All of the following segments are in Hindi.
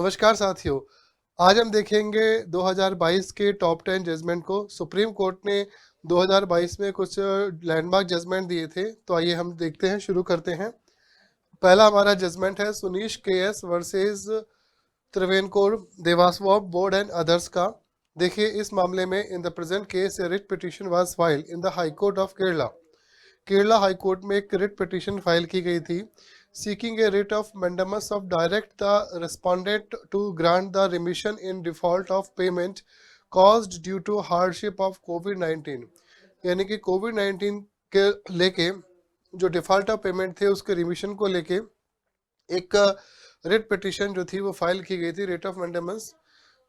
नमस्कार साथियों। आज हम देखेंगे 2022 के टॉप 10 जजमेंट को। सुप्रीम कोर्ट ने 2022 में कुछ लैंडमार्क जजमेंट दिए थे, तो आइए हम देखते हैं, शुरू करते हैं। पहला हमारा जजमेंट है Sunish KS versus Travancore Devaswom board and others का। देखिए, इस मामले में in the present case a writ petition was filed in the high court of Kerala. Kerala high court में एक रिट पिटीशन फाइल की गई थी, seeking a writ of mandamus of direct the respondent to grant the remission in default of payment caused due to hardship of COVID-19। यानी कि कोविड-19 के लेके जो डिफॉल्ट ऑफ पेमेंट थे उसके रिमिशन को लेके एक रिट पिटीशन जो थी वो फाइल की गई थी, writ of mandamus.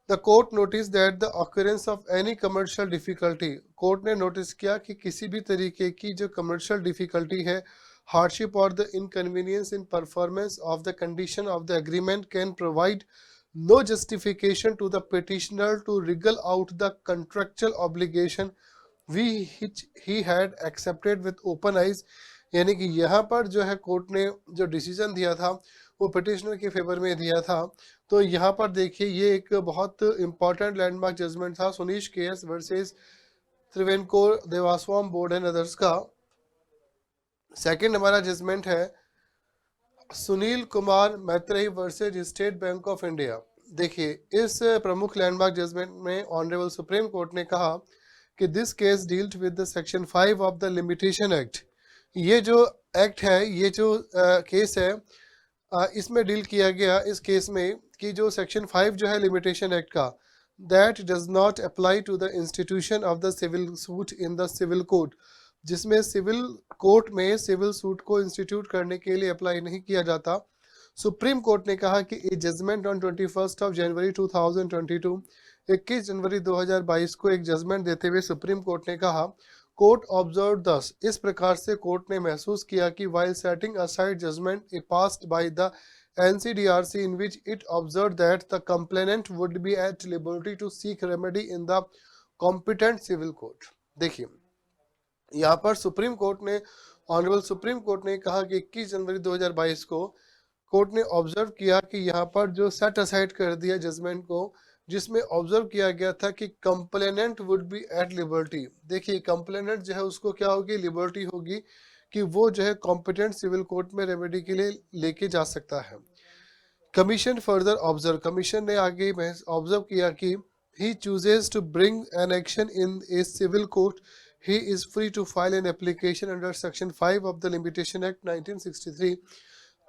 The court notice that the occurrence of any commercial difficulty, court ने नोटिस किया कि किसी भी तरीके की जो कमर्शियल डिफिकल्टी है, hardship or the inconvenience in performance of the condition of the agreement can provide no justification to the petitioner to wriggle out the contractual obligation which he had accepted with open eyes। यानी कि यहाँ पर जो है कोर्ट ने जो डिसीजन दिया था वो पिटिशनर के फेवर में दिया था। तो यहाँ पर देखिए, ये एक बहुत इंपॉर्टेंट लैंडमार्क जजमेंट था Sunish KS versus Travancore Devaswom board and others का। सेकंड हमारा जजमेंट है Sunil Kumar Maitreyi versus state bank of India. देखिए, इस प्रमुख लैंडमार्क जजमेंट में ऑनरेबल सुप्रीम कोर्ट ने कहा कि this case dealt with the section 5 of the limitation act. ये जो एक्ट है, ये जो केस है, इसमें डील किया गया इस केस में कि जो सेक्शन 5 जो है लिमिटेशन एक्ट का, that does not apply to the institution of the civil suit in the civil code, जिसमें सिविल कोर्ट में सिविल सूट को इंस्टीट्यूट करने के लिए अप्लाई नहीं किया जाता। सुप्रीम कोर्ट ने कहा कि ए जजमेंट ऑन 21 जनवरी 2022, 21 जनवरी 2022 को एक जजमेंट देते हुए सुप्रीम कोर्ट ने कहा, कोर्ट ऑब्जर्व दस, इस प्रकार से कोर्ट ने महसूस किया कि while setting aside judgment a passed by the NCDRC in which it observed that the complainant would be at liberty to seek remedy in the competent civil court। देखिए, यहाँ पर सुप्रीम कोर्ट ने, ऑनरेबल सुप्रीम कोर्ट ने कहा कि 21 जनवरी 2022 को कोर्ट ने ऑब्जर्व किया कि यहाँ पर जो सेट असाइड कर दिया जजमेंट को, जिसमें ऑब्जर्व किया गया था कि complainant would be at liberty. देखिए, कंप्लेनेंट जो है उसको क्या होगी, लिबर्टी होगी कि वो जो है कॉम्पिटेंट सिविल कोर्ट में रेमेडी के लिए लेके जा सकता है। कमीशन फर्दर ऑब्जर्व, कमीशन ने आगे ऑब्जर्व किया कि he chooses to bring an action in a civil court, he is free to file an application under section 5 of the limitation act 1963।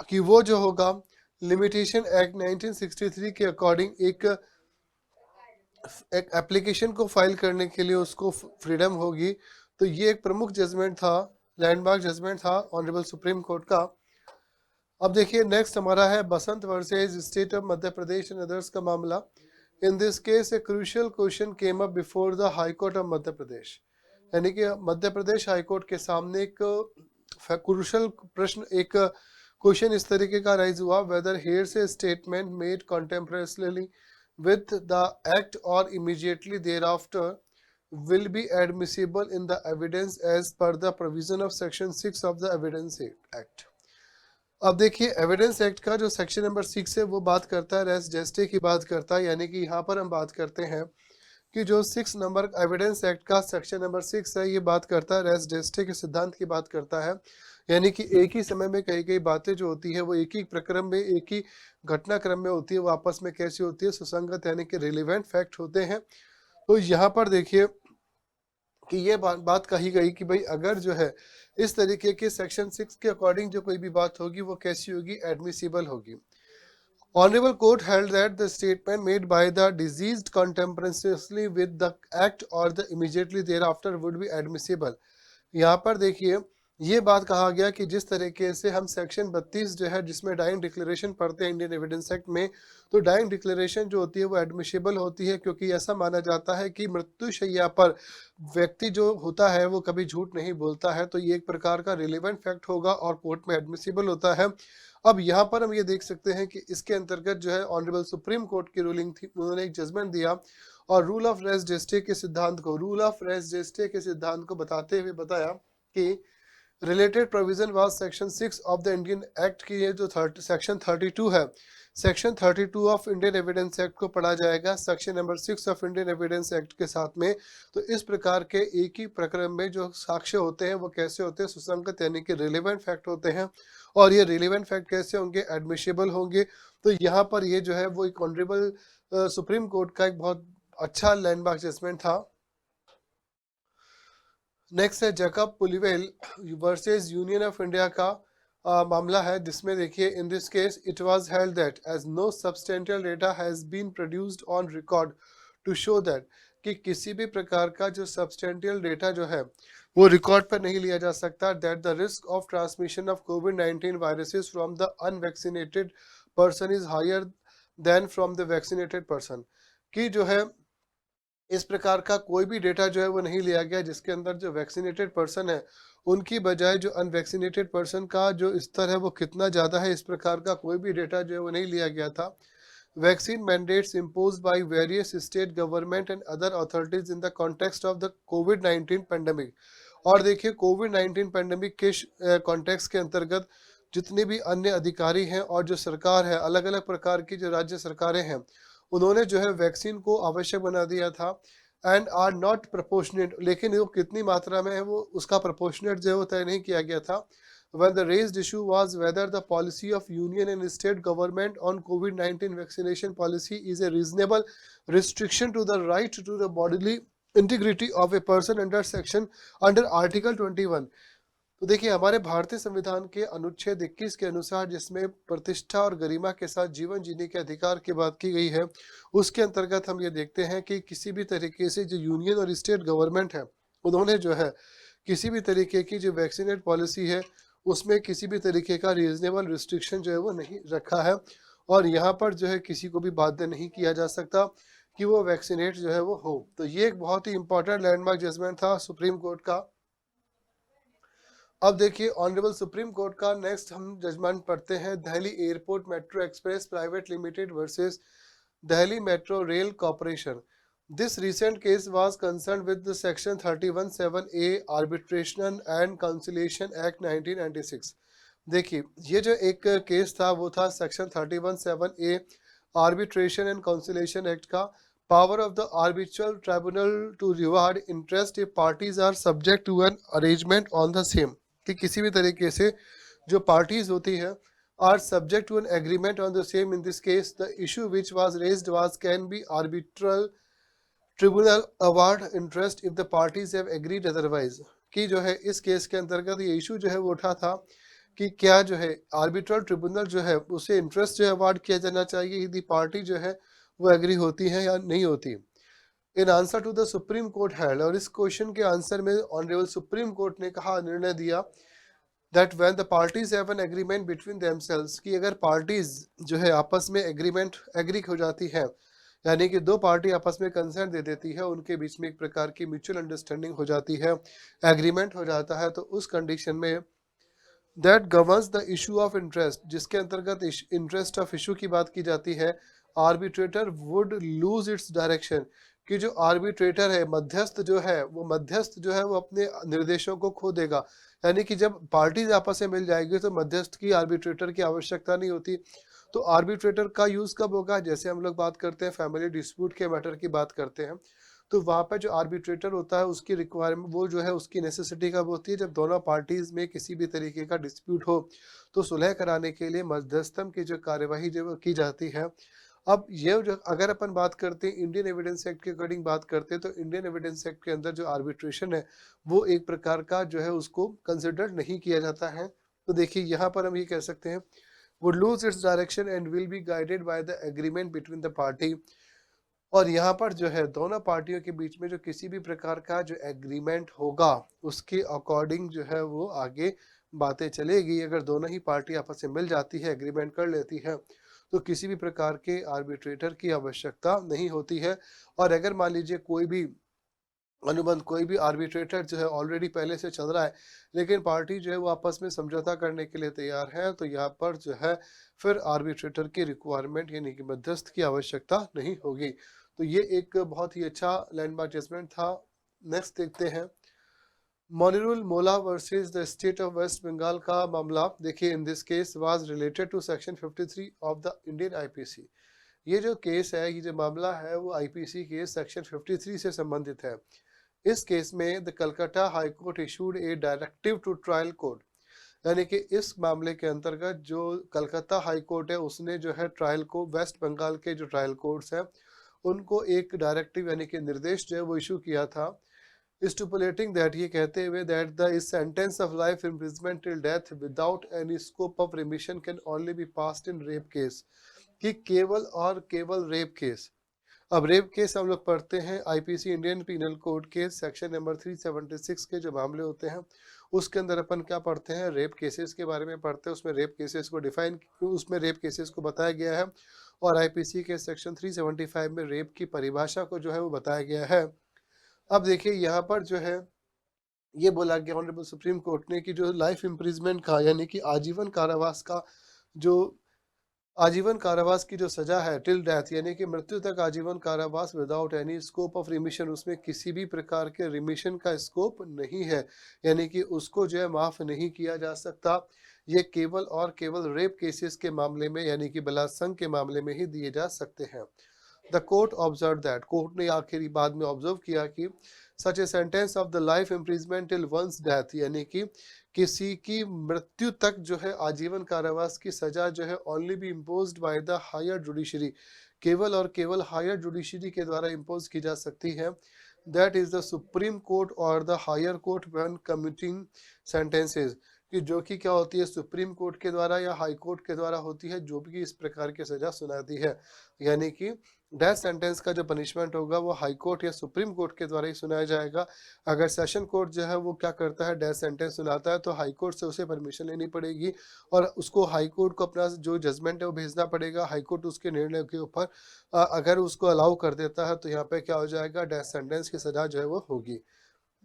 कि वो जो होगा लिमिटेशन एक्ट 1963 के अकॉर्डिंग एक एप्लीकेशन को फाइल करने के लिए उसको फ्रीडम होगी। तो ये एक प्रमुख जजमेंट था, लैंडमार्क जजमेंट था ऑनरेबल सुप्रीम कोर्ट का। अब देखिए, नेक्स्ट हमारा है Basant versus state of Madhya Pradesh and others का मामला। In this case a crucial question came up before the high court of Madhya Pradesh. यानी कि मध्य प्रदेश हाईकोर्ट के सामने एक क्रूशल प्रश्न, एक क्वेश्चन इस तरीके का राइज हुआ, whether hearsay a statement made contemporaneously with the act और immediately thereafter will be admissible in the evidence as per the provision of section 6 of the evidence act. अब देखिए, एविडेंस एक्ट का जो सेक्शन नंबर 6 है वो बात करता है रेस जेस्टे की बात करता है। यानी कि यहाँ पर हम बात करते हैं कि जो 6 नंबर एविडेंस एक्ट का सेक्शन नंबर 6 है, ये बात करता है रेस जेस्टे के सिद्धांत की बात करता है। यानी कि एक ही समय में कई बातें जो होती है वो एक ही प्रक्रम में, एक ही घटनाक्रम में होती है, वो आपस में कैसी होती है, सुसंगत, यानी कि रिलेवेंट फैक्ट होते हैं। तो यहाँ पर देखिए कि ये बात कही गई कि भाई अगर जो है इस तरीके के सेक्शन 6 के अकॉर्डिंग जो कोई भी बात होगी वो कैसी होगी, एडमिसिबल होगी। Honorable Court held that the statement made by the deceased contemporaneously with the act or the immediately thereafter would be admissible। यहाँ पर देखिए, ये बात कहा गया कि जिस तरीके से हम सेक्शन 32 जो है जिसमें डाइंग डिक्लेरेशन पढ़ते हैं इंडियन एविडेंस एक्ट में, तो डाइंग डिक्लेरेशन जो होती है वो एडमिसिबल होती है, क्योंकि ऐसा माना जाता है कि मृत्युशैया पर व्यक्ति जो होता है वो कभी झूठ नहीं बोलता है। तो ये एक प्रकार का रिलेवेंट फैक्ट होगा और कोर्ट में एडमिसिबल होता है। अब यहाँ पर हम ये देख सकते हैं कि इसके अंतर्गत जो है ऑनरेबल सुप्रीम कोर्ट की रूलिंग थी, उन्होंने एक जजमेंट दिया और रूल ऑफ रेस जेस्टे के सिद्धांत को बताते हुए बताया कि related provision was section 6 of the Indian act की, ये जो सेक्शन 32 है, section 32 of Indian evidence act को पढ़ा जाएगा section number 6 of Indian evidence act के साथ में। तो इस प्रकार के एक ही प्रकरण में जो साक्ष्य होते हैं वो कैसे होते हैं, सुसंगत यानी कि रिलेवेंट फैक्ट होते हैं। और ये रिलेवेंट फैक्ट कैसे होंगे, एडमिशेबल होंगे। तो यहाँ पर ये जो है वो एक ऑनरेबल सुप्रीम कोर्ट का एक बहुत अच्छा लैंडमार्क जजमेंट था। नेक्स्ट है Jacob Puliyel versus union of India का मामला है, जिसमें देखिए in this case it was held that as no substantial data has been produced on record to show that, कि किसी भी प्रकार का जो सब्सटेंशियल डेटा जो है वो रिकॉर्ड पर नहीं लिया जा सकता, that the risk of transmission of कोविड-19 viruses from the unvaccinated person is higher than from the vaccinated person, कि जो है इस प्रकार का कोई भी डेटा जो है वो नहीं लिया गया जिसके अंदर जो वैक्सीनेटेड पर्सन है उनकी बजाय जो अनवैक्सीनेटेड पर्सन का जो स्तर है वो कितना ज़्यादा है, इस प्रकार का कोई भी डेटा जो है वो नहीं लिया गया था। Vaccine mandates imposed by various state government and other authorities in the context of the covid pandemic. और देखिए कोविड-19 पेंडेमिक के कॉन्टेक्स्ट के अंतर्गत जितने भी अन्य अधिकारी हैं और जो सरकार है, अलग अलग प्रकार की जो राज्य सरकारें हैं, उन्होंने जो है वैक्सीन को आवश्यक बना दिया था एंड आर नॉट प्रोपोर्शनेट, लेकिन वो कितनी मात्रा में है वो उसका प्रोपोर्शनेट जो है वो तय नहीं किया गया था। when the raised issue was whether the policy of union and state government on COVID-19 vaccination policy is a reasonable restriction to the right to the bodily integrity of a person under article 21। तो देखिए हमारे भारतीय संविधान के अनुच्छेद 21 के अनुसार, जिसमें प्रतिष्ठा और गरिमा के साथ जीवन जीने के अधिकार की बात की गई है, उसके अंतर्गत हम ये देखते हैं कि किसी भी तरीके से जो यूनियन और स्टेट गवर्नमेंट है उन्होंने जो है किसी भी तरीके की जो वैक्सीनेट पॉलिसी है उसमें किसी भी तरीके का रीजनेबल रिस्ट्रिक्शन जो है वो नहीं रखा है। और यहाँ पर जो है किसी को भी बाध्य नहीं किया जा सकता कि वो वैक्सीनेट जो है वो हो। तो ये एक बहुत ही इंपॉर्टेंट लैंडमार्क जजमेंट था सुप्रीम कोर्ट का। अब देखिए ऑनरेबल सुप्रीम कोर्ट का नेक्स्ट हम जजमेंट पढ़ते हैं, Delhi airport metro express private limited versus Delhi metro rail corporation. This recent case was concerned with the section 317A arbitration and conciliation act 1996। देखिए ये जो एक केस था वो था section 317A arbitration and conciliation act का। Power of the arbitral tribunal to reward interest if parties are subject to an arrangement on the same, कि किसी भी तरीके से जो पार्टीज होती है are subject to an agreement on the same. In this case the issue which was raised was can be arbitral tribunal award interest if the parties have agreed otherwise, कि जो है इस केस के अंतर्गत ये इशू जो है वो उठा था कि क्या जो है आर्बिट्रल ट्रिब्यूनल जो है उसे इंटरेस्ट जो है अवार्ड किया जाना चाहिए यदि पार्टी जो है वो एग्री होती है या नहीं होती। In answer to the supreme Court held, और इस क्वेश्चन के आंसर में ऑनरेबल सुप्रीम कोर्ट ने कहा, निर्णय दिया that when the parties have an agreement between themselves, कि अगर पार्टीज जो है आपस में एग्री हो जाती है, यानी कि दो पार्टी आपस में कंसेंट दे देती है, उनके बीच में एक प्रकार की म्यूचुअल अंडरस्टैंडिंग हो जाती है, एग्रीमेंट हो जाता है, तो उस कंडीशन में that governs the issue of interest, जिसके अंतर्गत इंटरेस्ट ऑफ इशू की बात की जाती है, arbitrator would lose its direction, कि जो आर्बिट्रेटर है मध्यस्थ जो है वो अपने निर्देशों को खो देगा। यानी कि जब पार्टीज आपस में मिल जाएगी तो मध्यस्थ की आर्बिट्रेटर की आवश्यकता नहीं होती। तो आर्बिट्रेटर का यूज कब होगा, जैसे हम लोग बात करते हैं फैमिली डिस्प्यूट के मैटर की बात करते हैं, तो वहाँ पर जो आर्बिट्रेटर होता है उसकी रिक्वायरमेंट वो जो है उसकी नेसेसिटी कब होती है, जब दोनों पार्टीज में किसी भी तरीके का डिस्प्यूट हो तो सुलह कराने के लिए मध्यस्थम की जो कार्यवाही जो की जाती है। अब ये जो अगर अपन बात करते हैं इंडियन एविडेंस एक्ट के अकॉर्डिंग बात करते हैं, तो इंडियन एविडेंस एक्ट के अंदर जो आर्बिट्रेशन है वो एक प्रकार का जो है उसको कंसिडर नहीं किया जाता है। तो देखिए यहाँ पर हम ये कह सकते हैं would lose its direction and will be guided by the agreement between the party। और यहाँ पर जो है दोनों पार्टियों के बीच में जो किसी भी प्रकार का जो एग्रीमेंट होगा उसके अकॉर्डिंग जो है वो आगे बातें चलेगी। अगर दोनों ही पार्टी आपस में मिल जाती है, एग्रीमेंट कर लेती है, तो किसी भी प्रकार के आर्बिट्रेटर की आवश्यकता नहीं होती है। और अगर मान लीजिए कोई भी अनुबंध, कोई भी आर्बिट्रेटर जो है ऑलरेडी पहले से चल रहा है लेकिन पार्टी जो है वो आपस में समझौता करने के लिए तैयार है, तो यहाँ पर जो है फिर आर्बिट्रेटर की रिक्वायरमेंट यानी कि मध्यस्थ की आवश्यकता नहीं होगी। तो ये एक बहुत ही अच्छा लैंडमार्क जजमेंट था। नेक्स्ट देखते हैं Monirul Molla versus the State of West Bengal का मामला देखिए, in this case was related to section 53 of the Indian IPC. ये जो केस है, ये जो मामला है, वो आईपीसी के सेक्शन 53 से संबंधित है। इस केस में the Calcutta High Court issued a directive to trial court, यानी कि इस मामले के अंतर्गत जो कलकत्ता हाई कोर्ट है, उसने जो है ट्रायल को, वेस्ट बंगाल के जो ट्रायल कोर्ट्स हैं उनको एक डायरेक्टिव यानी कि निर्देश जो है वो इशू किया था, स्टिपुलेटिंग दैट, ये कहते हुए दैट द इस sentence of life imprisonment till death without any scope of remission can only be passed in rape case, कि केवल और केवल रेप केस। अब रेप केस हम लोग पढ़ते हैं आईपीसी इंडियन पीनल कोड के सेक्शन नंबर 376 के जो मामले होते हैं उसके अंदर अपन क्या पढ़ते हैं, रेप केसेस के बारे में पढ़ते हैं। उसमें रेप केसेस को डिफाइन, उसमें रेप केसेस को बताया गया है और आईपीसी के सेक्शन 375 में रेप की परिभाषा को जो है वो बताया गया है। अब देखिए यहाँ पर जो है ये बोला गया ऑनरेबल सुप्रीम कोर्ट ने कि जो लाइफ इम्प्रिजमेंट का यानी कि आजीवन कारावास का जो आजीवन कारावास की जो सजा है टिल डेथ, यानी कि मृत्यु तक आजीवन कारावास without any scope of remission, उसमें किसी भी प्रकार के रिमिशन का स्कोप नहीं है, यानी कि उसको जो है माफ नहीं किया जा सकता। ये केवल और केवल रेप केसेस के मामले में यानी कि बलात्संग के मामले में ही दिए जा सकते हैं। The court observe that, court ने आखिरी बाद में ऑब्जर्व किया कि such a sentence of the life imprisonment till one's death, यानी कि किसी की मृत्यु तक जो है आजीवन कारावास की सजा जो है only be imposed by the higher judiciary, केवल और केवल हायर जुडिशरी के द्वारा इम्पोज की जा सकती है। That is the supreme court और the higher court when commuting sentences, कि जो कि क्या होती है, सुप्रीम कोर्ट के द्वारा या हाई कोर्ट के द्वारा होती है, जो भी इस प्रकार की सजा सुनाती है। यानी कि डेथ सेंटेंस का जो पनिशमेंट होगा वो हाई कोर्ट या सुप्रीम कोर्ट के द्वारा ही सुनाया जाएगा। अगर सेशन कोर्ट जो है वो क्या करता है, डेथ सेंटेंस सुनाता है, तो हाई कोर्ट से उसे परमिशन लेनी पड़ेगी और उसको हाई कोर्ट को अपना जो जजमेंट है वो भेजना पड़ेगा। हाई कोर्ट उसके निर्णय के ऊपर अगर उसको अलाउ कर देता है तो यहाँ पे क्या हो जाएगा, डेथ सेंटेंस की सजा जो है वो होगी।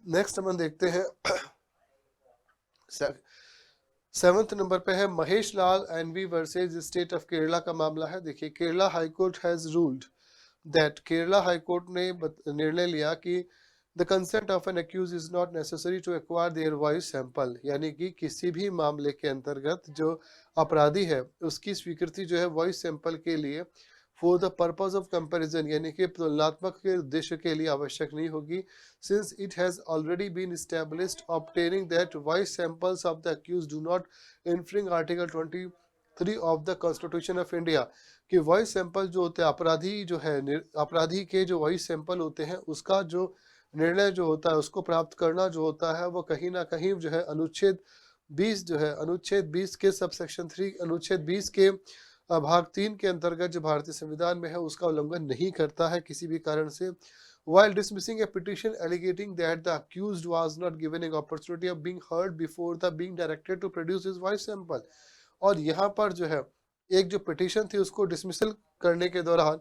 नेक्स्ट हम देखते हैं 7th नंबर पे है Mahesh Lal NV versus state of Kerala का मामला है। देखिए, Kerala high court has ruled that, Kerala high court ने निर्णय लिया कि the consent of an accused is not necessary to acquire their voice sample, यानी कि किसी भी मामले के अंतर्गत जो अपराधी है उसकी स्वीकृति जो है वॉइस सैंपल के लिए for the purpose of comparison, यानी कि तुलनात्मक के उद्देश्य के लिए आवश्यक नहीं होगी। Since it has already been established obtaining that voice samples of the accused do not infringe article 23 of the constitution of India, कि वॉइस सैंपल जो होते हैं अपराधी जो है अपराधी के जो वॉइस सैंपल होते हैं उसका जो निर्णय जो होता है उसको प्राप्त करना जो होता है वो कहीं ना कहीं जो है अनुच्छेद 20 जो है अनुच्छेद 20 के सबसेक्शन 3 अनुच्छेद 20 के भाग 3 के अंतर्गत जो भारतीय संविधान में है उसका उल्लंघन नहीं करता है किसी भी कारण से। While dismissing a petition alleging that the accused was not given an opportunity of being heard before the being directed to produce his voice sample, और यहाँ पर जो है एक जो पिटीशन थी उसको डिसमिसल करने के दौरान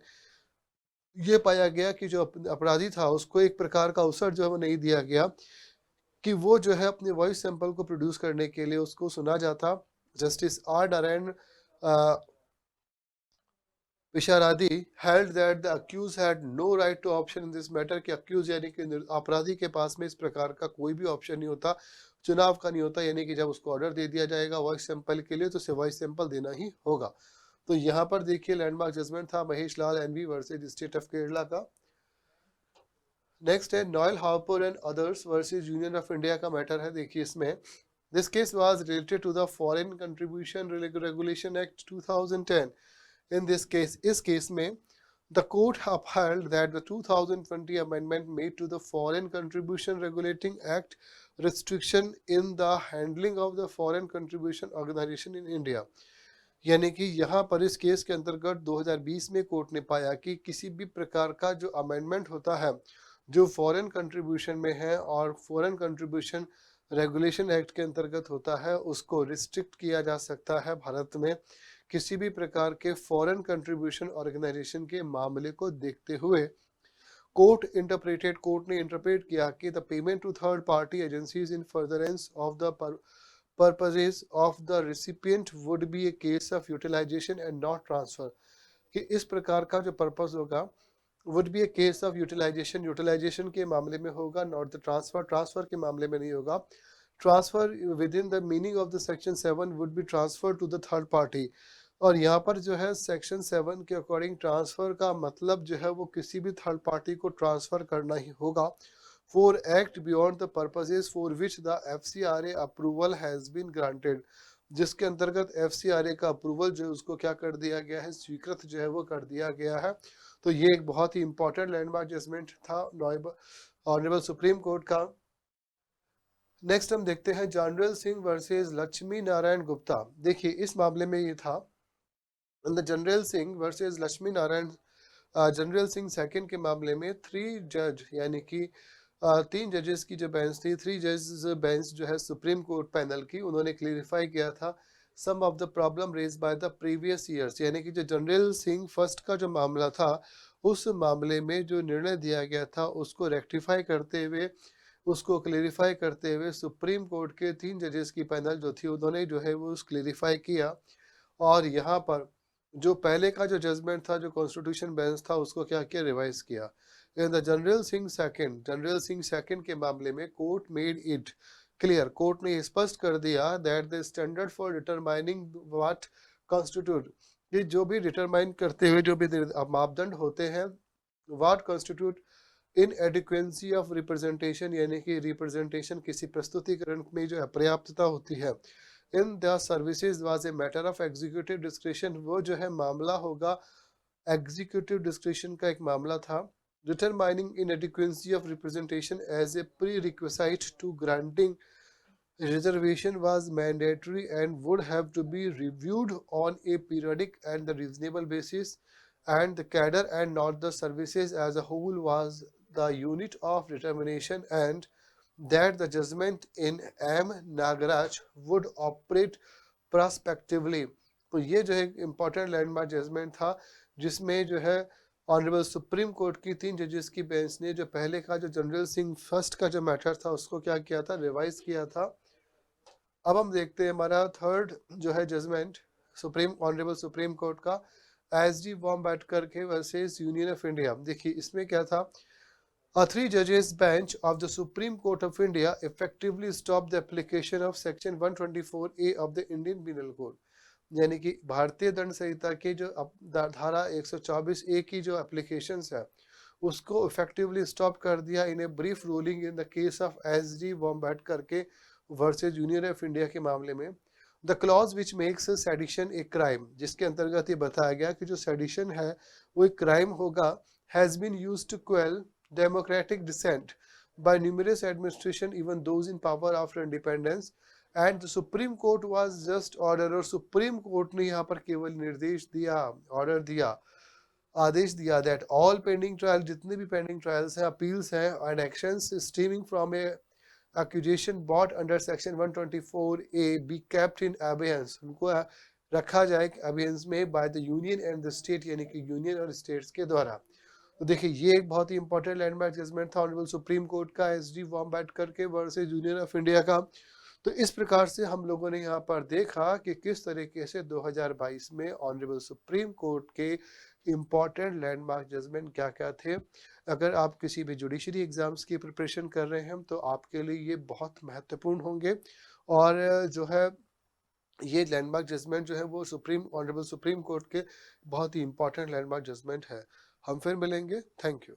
ये पाया गया कि जो अपराधी था उसको एक प्रकार का अवसर जो है वो नहीं दिया गया कि वो जो है अपने वॉइस सैंपल को प्रोड्यूस करने के लिए उसको सुना जाता। Justice R Narayan Visharadi held that the accused had no right to option in this matter, कि accused यानी कि अपराधी के पास में इस प्रकार का कोई भी ऑप्शन नहीं होता, चुनाव का नहीं होता, यानी कि जब उसको ऑर्डर दे दिया जाएगा वॉइस सैंपल के लिए तो उसे वॉइस सैंपल देना ही होगा। तो यहाँ पर देखिए लैंडमार्क जजमेंट था Mahesh Lal NV versus state of Kerala का। नेक्स्ट है Noel Harper and others versus union of India का मैटर है। देखिए इसमें this case was related to the foreign contribution regulation act 2010। In this case, इस केस में the court upheld that the 2020 amendment made to the Foreign Contribution Regulating Act restriction in the handling of the foreign contribution organization in India, यानी कि यहाँ पर इस केस के अंतर्गत 2020 में कोर्ट ने पाया कि किसी भी प्रकार का जो अमेंडमेंट होता है जो फॉरेन कंट्रीब्यूशन में है और फॉरेन कंट्रीब्यूशन रेगुलेशन एक्ट के अंतर्गत होता है उसको रिस्ट्रिक्ट किया जा सकता है भारत में किसी भी प्रकार के फॉरेन कंट्रीब्यूशन ऑर्गेनाइजेशन के मामले को देखते हुए। कोर्ट ने इंटरप्रेट किया कि the payment to third party agencies in furtherance of the purposes of the recipient would be a case of utilization and not transfer, कि इस प्रकार का जो पर्पस होगा would be a case of utilization, utilization के मामले में होगा, नॉट द ट्रांसफर, ट्रांसफर के मामले में नहीं होगा। Transfer within the meaning of the section 7 would be transfer to the third party. और यहाँ पर जो है सेक्शन 7 के अकॉर्डिंग ट्रांसफर का मतलब जो है वो किसी भी थर्ड पार्टी को ट्रांसफर करना ही होगा। For act beyond the purposes for which the FCRA approval has been granted, जिसके अंतर्गत FCRA का अप्रूवल जो है उसको क्या कर दिया गया है, स्वीकृत जो है वो कर दिया गया है। तो ये एक बहुत ही इंपॉर्टेंट लैंडमार्क जजमेंट था ऑनरेबल सुप्रीम कोर्ट का। नेक्स्ट हम देखते हैं जनरल सिंह वर्सेस लक्ष्मी नारायण गुप्ता। देखिए इस मामले में ये था general Singh versus Lakshmi Narayan, general Singh second के मामले में 3 जज यानी कि 3 जजेस की जो बेंच थी, 3 जजेस बेंच जो है सुप्रीम कोर्ट पैनल की, उन्होंने क्लियरिफाई किया था some of the problem raise by the previous years, यानी कि जो जनरल सिंह फर्स्ट का जो मामला था उस मामले में जो निर्णय दिया गया था उसको रेक्टिफाई करते हुए, उसको क्लेरिफाई करते हुए सुप्रीम कोर्ट के 3 जजेस की पैनल जो थी उन्होंने जो है वो क्लेरिफाई किया। और यहाँ पर जो पहले का जो जजमेंट था, जो कॉन्स्टिट्यूशन बेंच था, उसको क्या किया, रिवाइज किया। In the general Singh second के मामले में court made it clear, court ने स्पष्ट कर दिया that the standard for determining what constitute, कि जो भी डिटरमाइन करते हुए जो भी मापदंड होते हैं, what constitute inadequacy of representation, यानी कि रिप्रेजेंटेशन किसी प्रस्तुतिकरण में जो अपर्याप्तता होती है, in the services was a matter of executive description, वो जो है मामला होगा एग्जीक्यूटिव डिस्क्रिप्शन का एक मामला था। Determining inadequacy of representation as a prerequisite to granting reservation was mandatory and would have to be reviewed on a periodic and the reasonable basis, and the cadre and not the services as a whole was the unit of determination, and that the judgment in M. Nagaraj would operate prospectively। तो ये जो है इम्पोर्टेंट लैंडमार्क जजमेंट था जिसमें जो है ऑनरेबल सुप्रीम कोर्ट की 3 जजेस की बेंच ने जो पहले का जो जनरल सिंह फर्स्ट का जो मैटर था उसको क्या किया था, रिवाइज किया था। अब हम देखते हैं हमारा थर्ड जो है जजमेंट ऑनरेबल सुप्रीम कोर्ट का, SD वॉम्बैटकर के वर्सेस यूनियन ऑफ इंडिया। देखिए इसमें क्या था, A 3 judges bench of the Supreme Court of India effectively stopped the application of section 124A of the Indian Penal Code, यानी कि भारतीय दंड संहिता के जो धारा 124A की जो एप्लीकेशंस है उसको इफेक्टिवली स्टॉप कर दिया in a brief ruling in the case of SD Vombatkere versus union of India के मामले में। The clause which makes sedition a crime, जिसके अंतर्गत ये बताया गया कि जो सेडिशन है वो एक क्राइम होगा, has been used to quell democratic dissent by numerous administration, even those in power after independence, and the Supreme Court was just order, और सुप्रीम कोर्ट ने यहाँ पर केवल निर्देश दिया, ऑर्डर दिया, आदेश दिया दैट ऑल पेंडिंग ट्रायल, जितने भी पेंडिंग ट्रायल्स हैं, अपील्स हैं and actions steaming from A accusation brought under section 124A be kept in abeyance, उनको रखा जाए abeyance में by the union and the state, यानी कि यूनियन और स्टेट्स के द्वारा। तो देखिए ये एक बहुत ही इंपॉर्टेंट लैंडमार्क जजमेंट था ऑनरेबल सुप्रीम कोर्ट का SD वॉम्बैटकर के वर्सेस यूनियन ऑफ इंडिया का। तो इस प्रकार से हम लोगों ने यहाँ पर देखा कि किस तरीके से 2022 में ऑनरेबल सुप्रीम कोर्ट के इम्पॉर्टेंट लैंडमार्क जजमेंट क्या क्या थे। अगर आप किसी भी जुडिशरी एग्जाम्स की प्रिपरेशन कर रहे हैं तो आपके लिए ये बहुत महत्वपूर्ण होंगे। और जो है ये लैंडमार्क जजमेंट जो है वो ऑनरेबल सुप्रीम कोर्ट के बहुत ही इंपॉर्टेंट लैंडमार्क जजमेंट है। हम फिर मिलेंगे, थैंक यू।